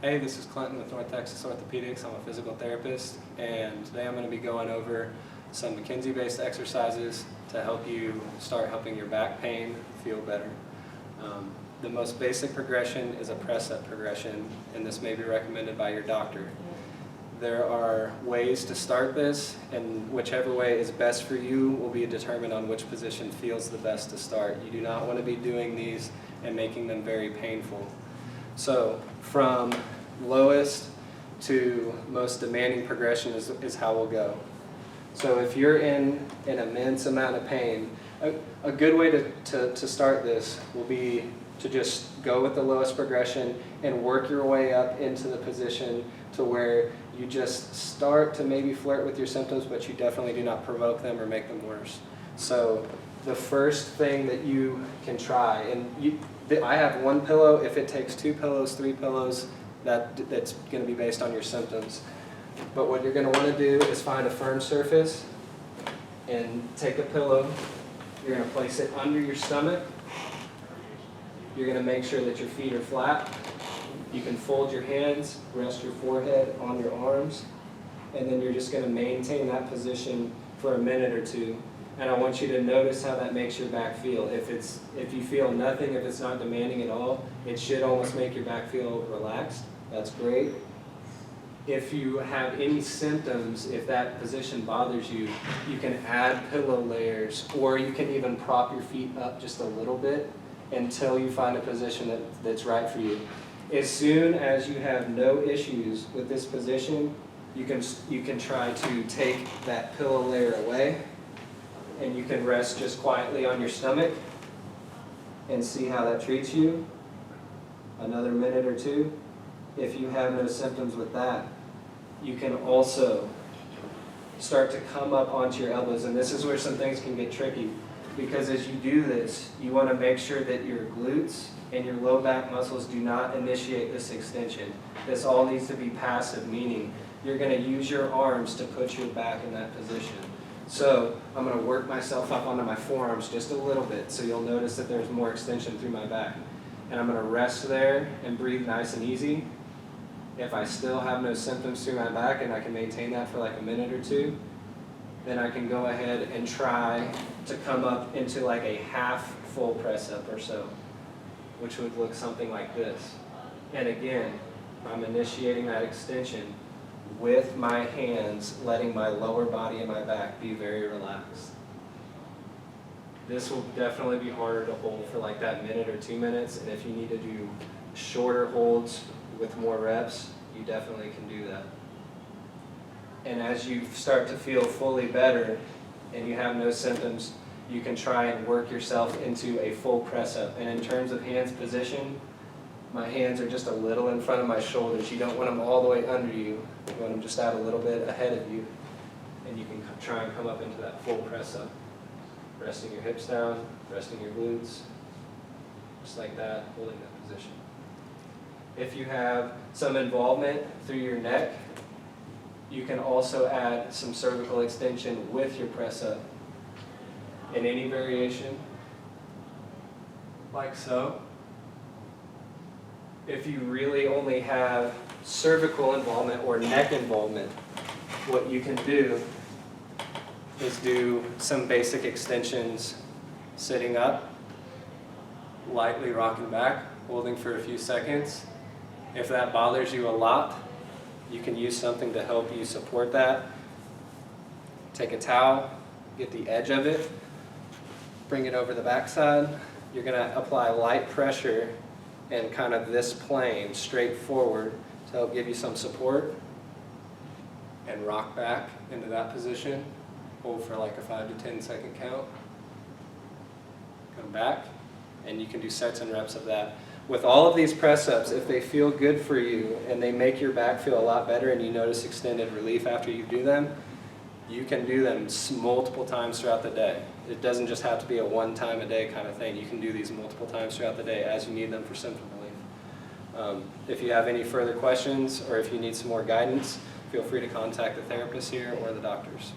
Hey, this is Clinton with North Texas Orthopedics. I'm a physical therapist, and today I'm going to be going over some McKenzie-based exercises to help you start helping your back pain feel better. The most basic progression is a press-up progression, and this may be recommended by your doctor. There are ways to start this, and whichever way is best for you will be determined on which position feels the best to start. You do not want to be doing these and making them very painful. So from lowest to most demanding progression is how we'll go. So if you're in an immense amount of pain, a good way to start this will be to just go with the lowest progression and work your way up into the position to where you just start to maybe flirt with your symptoms, but you definitely do not provoke them or make them worse. So the first thing that you can try, and I have one pillow. If it takes 2 pillows, 3 pillows, that's going to be based on your symptoms. But what you're going to want to do is find a firm surface and take a pillow. You're going to place it under your stomach. You're going to make sure that your feet are flat. You can fold your hands, rest your forehead on your arms, and then you're just going to maintain that position for a minute or two. And I want you to notice how that makes your back feel. If you feel nothing, if it's not demanding at all, it should almost make your back feel relaxed. That's great. If you have any symptoms, if that position bothers you, you can add pillow layers, or you can even prop your feet up just a little bit until you find a position that's right for you. As soon as you have no issues with this position, you can try to take that pillow layer away, and you can rest just quietly on your stomach and see how that treats you. Another minute or two. If you have no symptoms with that, you can also start to come up onto your elbows, and this is where some things can get tricky, because as you do this, you want to make sure that your glutes and your low back muscles do not initiate this extension. This all needs to be passive, meaning you're going to use your arms to put your back in that position. So I'm going to work myself up onto my forearms just a little bit, so you'll notice that there's more extension through my back. And I'm going to rest there and breathe nice and easy. If I still have no symptoms through my back and I can maintain that for like a minute or two, then I can go ahead and try to come up into like a half full press up or so, which would look something like this. And again, I'm initiating that extension with my hands, letting my lower body and my back be very relaxed. This will definitely be harder to hold for like that minute or 2 minutes, and if you need to do shorter holds with more reps, you definitely can do that. And as you start to feel fully better and you have no symptoms, you can try and work yourself into a full press up. And in terms of hands position, my hands are just a little in front of my shoulders. You don't want them all the way under you. You want them just out a little bit ahead of you. And you can try and come up into that full press up. Resting your hips down, resting your glutes, just like that, holding that position. If you have some involvement through your neck, you can also add some cervical extension with your press up in any variation, like so. If you really only have cervical involvement or neck involvement, what you can do is do some basic extensions sitting up, lightly rocking back, holding for a few seconds. If that bothers you a lot, you can use something to help you support that. Take a towel, get the edge of it, bring it over the backside. You're going to apply light pressure in kind of this plane straight forward to help give you some support, and rock back into that position. Hold for like a 5 to 10 second count. Come back, and you can do sets and reps of that. With all of these press-ups, if they feel good for you and they make your back feel a lot better and you notice extended relief after you do them, you can do them multiple times throughout the day. It doesn't just have to be a one-time-a-day kind of thing. You can do these multiple times throughout the day as you need them for symptom relief. If you have any further questions or if you need some more guidance, feel free to contact the therapist here or the doctors.